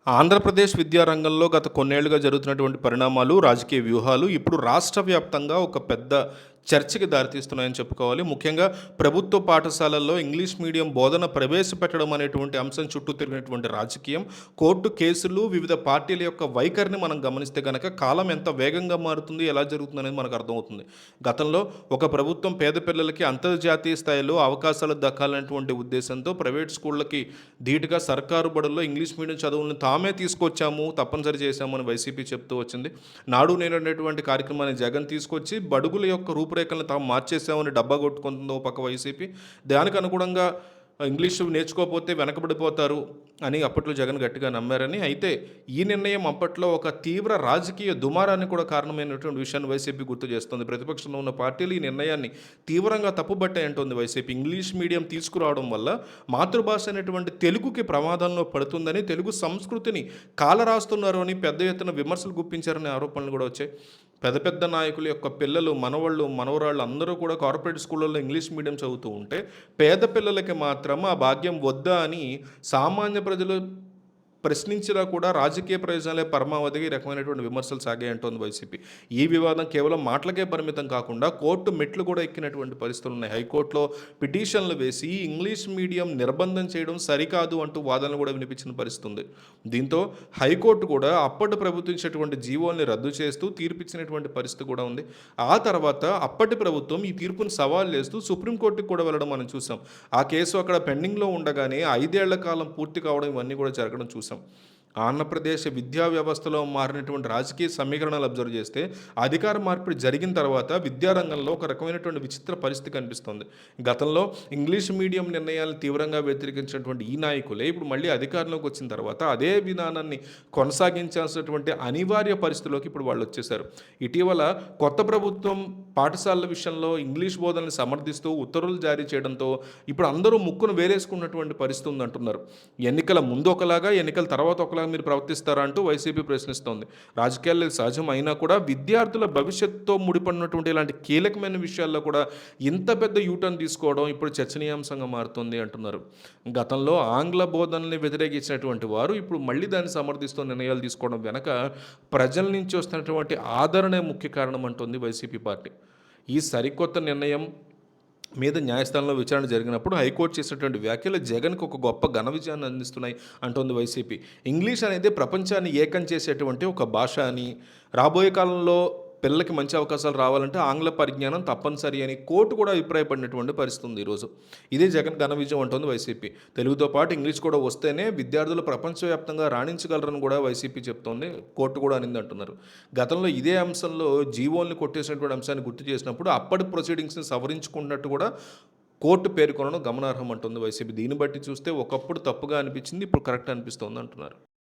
ఆంధ్రప్రదేశ్ విద్యారంగంలో గత కొన్నేళ్లుగా జరుగుతున్నటువంటి పరిణామాలు, రాజకీయ వ్యూహాలు ఇప్పుడు రాష్ట్ర వ్యాప్తంగా ఒక పెద్ద చర్చకి దారితీస్తున్నాయని చెప్పుకోవాలి. ముఖ్యంగా ప్రభుత్వ పాఠశాలల్లో ఇంగ్లీష్ మీడియం బోధన ప్రవేశపెట్టడం అనేటువంటి అంశం చుట్టూ తిరిగినటువంటి రాజకీయం, కోర్టు కేసులు, వివిధ పార్టీల యొక్క వైఖరిని మనం గమనిస్తే గనక కాలం ఎంత వేగంగా మారుతుంది, ఎలా జరుగుతుందనేది మనకు అర్థమవుతుంది. గతంలో ఒక ప్రభుత్వం పేద పిల్లలకి అంతర్జాతీయ స్థాయిలో అవకాశాలు దక్కాలనేటువంటి ఉద్దేశంతో ప్రైవేట్ స్కూళ్ళకి ధీటుగా సర్కారు బడుల్లో ఇంగ్లీష్ మీడియం చదువులను తామే తీసుకొచ్చాము, తప్పనిసరి చేశాము అని వైసీపీ చెప్తూ వచ్చింది. నాడు నేడు అనేటువంటి కార్యక్రమాన్ని జగన్ తీసుకొచ్చి బడుగుల యొక్క రూపురేఖలను తాము మార్చేసామని డబ్బా కొట్టుకుంటుందో పక్క వైసీపీ. దానికి అనుగుణంగా ఇంగ్లీషు నేర్చుకోకపోతే వెనకబడిపోతారు అని అప్పట్లో జగన్ గట్టిగా నమ్మారని. అయితే ఈ నిర్ణయం అప్పట్లో ఒక తీవ్ర రాజకీయ దుమారాన్ని కూడా కారణమైనటువంటి విషయాన్ని వైసీపీ గుర్తు చేస్తుంది. ప్రతిపక్షంలో ఉన్న పార్టీలు ఈ నిర్ణయాన్ని తీవ్రంగా తప్పుబట్టాయంటోంది వైసీపీ. ఇంగ్లీష్ మీడియం తీసుకురావడం వల్ల మాతృభాష అనేటువంటి తెలుగుకి ప్రమాదంలో పడుతుందని, తెలుగు సంస్కృతిని కాలరాస్తున్నారు అని పెద్ద ఎత్తున విమర్శలు గుప్పించారనే ఆరోపణలు కూడా వచ్చాయి. పెద్ద పెద్ద నాయకుల యొక్క పిల్లలు, మనవళ్ళు, మనవరాళ్ళు అందరూ కూడా కార్పొరేట్ స్కూళ్ళల్లో ఇంగ్లీష్ మీడియం చదువుతూ ఉంటే పేద పిల్లలకి మాత్రం ఆ భాగ్యం వద్దా అని సామాన్య ప్రజలు ప్రశ్నించినా కూడా రాజకీయ ప్రయోజనాలే పరమావధిగా ఈ రకమైనటువంటి విమర్శలు సాగాయంటోంది వైసీపీ. ఈ వివాదం కేవలం మాటలకే పరిమితం కాకుండా కోర్టు మెట్లు కూడా ఎక్కినటువంటి పరిస్థితులు ఉన్నాయి. హైకోర్టులో పిటిషన్లు వేసి ఇంగ్లీష్ మీడియం నిర్బంధం చేయడం సరికాదు అంటూ వాదనలు కూడా వినిపించిన పరిస్థితి ఉంది. దీంతో హైకోర్టు కూడా అప్పటి ప్రభుత్వం ఇచ్చినటువంటి జీవోల్ని రద్దు చేస్తూ తీర్పిచ్చినటువంటి పరిస్థితి కూడా ఉంది. ఆ తర్వాత అప్పటి ప్రభుత్వం ఈ తీర్పును సవాల్ చేస్తూ సుప్రీంకోర్టుకు కూడా వెళ్ళడం మనం చూసాం. ఆ కేసు అక్కడ పెండింగ్లో ఉండగానే 5 ఏళ్ల కాలం పూర్తి కావడం, ఇవన్నీ కూడా జరగడం చూసాం. ఆంధ్రప్రదేశ్ విద్యా వ్యవస్థలో మారినటువంటి రాజకీయ సమీకరణాలు అబ్జర్వ్ చేస్తే అధికార మార్పిడి జరిగిన తర్వాత విద్యారంగంలో ఒక రకమైనటువంటి విచిత్ర పరిస్థితి కనిపిస్తుంది. గతంలో ఇంగ్లీష్ మీడియం నిర్ణయాలను తీవ్రంగా వ్యతిరేకించినటువంటి ఈ నాయకులే ఇప్పుడు మళ్ళీ అధికారంలోకి వచ్చిన తర్వాత అదే విధానాన్ని కొనసాగించాల్సినటువంటి అనివార్య పరిస్థితిలోకి ఇప్పుడు వాళ్ళు వచ్చేశారు. ఇటీవల కొత్త ప్రభుత్వం పాఠశాలల విషయంలో ఇంగ్లీష్ బోధనని సమర్థిస్తూ ఉత్తర్వులు జారీ చేయడంతో ఇప్పుడు అందరూ ముక్కును వేరేసుకున్నటువంటి పరిస్థితి ఉందంటున్నారు. ఎన్నికల ముందు ఒకలాగా, ఎన్నికల తర్వాత ఒకలాగా మీరు ప్రవర్తిస్తారా అంటూ వైసీపీ ప్రశ్నిస్తోంది. రాజకీయాల్లో సహజం అయినా కూడా విద్యార్థుల భవిష్యత్తుతో ముడిపడినటువంటి ఇలాంటి కీలకమైన విషయాల్లో కూడా ఇంత పెద్ద యూటర్న్ తీసుకోవడం ఇప్పుడు చర్చనీయాంశంగా మారుతుంది అంటున్నారు. గతంలో ఆంగ్ల బోధనల్ని వ్యతిరేకించినటువంటి వారు ఇప్పుడు మళ్ళీ దాన్ని సమర్థిస్తూ నిర్ణయాలు తీసుకోవడం వెనక ప్రజల నుంచి వస్తున్నటువంటి ఆదరణే ముఖ్య కారణం అంటుంది వైసీపీ పార్టీ. ఈ సరికొత్త నిర్ణయం మీద న్యాయస్థానంలో విచారణ జరిగినప్పుడు హైకోర్టు చేసినటువంటి వ్యాఖ్యలు జగన్కు ఒక గొప్ప ఘన విజయాన్ని అందిస్తున్నాయి అంటోంది వైసీపీ. ఇంగ్లీష్ అనేది ప్రపంచాన్ని ఏకం చేసేటువంటి ఒక భాష అని, రాబోయే కాలంలో పిల్లలకి మంచి అవకాశాలు రావాలంటే ఆంగ్ల పరిజ్ఞానం తప్పనిసరి అని కోర్టు కూడా అభిప్రాయపడినటువంటి పరిస్థితి ఉంది ఈరోజు. ఇదే జగన్ ఘన విజయం అంటోంది వైసీపీ. తెలుగుతో పాటు ఇంగ్లీష్ కూడా వస్తేనే విద్యార్థులు ప్రపంచవ్యాప్తంగా రాణించగలరని కూడా వైసీపీ చెప్తోంది. కోర్టు కూడా అనింది అంటున్నారు. గతంలో ఇదే అంశంలో జీవోల్ని కొట్టేసినటువంటి అంశాన్ని గుర్తు చేసినప్పుడు అప్పటి ప్రొసీడింగ్స్ని సవరించుకున్నట్టు కూడా కోర్టు పేర్కొనడం గమనార్హం అంటుంది వైసీపీ. దీన్ని బట్టి చూస్తే ఒకప్పుడు తప్పుగా అనిపించింది, ఇప్పుడు కరెక్ట్ అనిపిస్తోంది అంటున్నారు.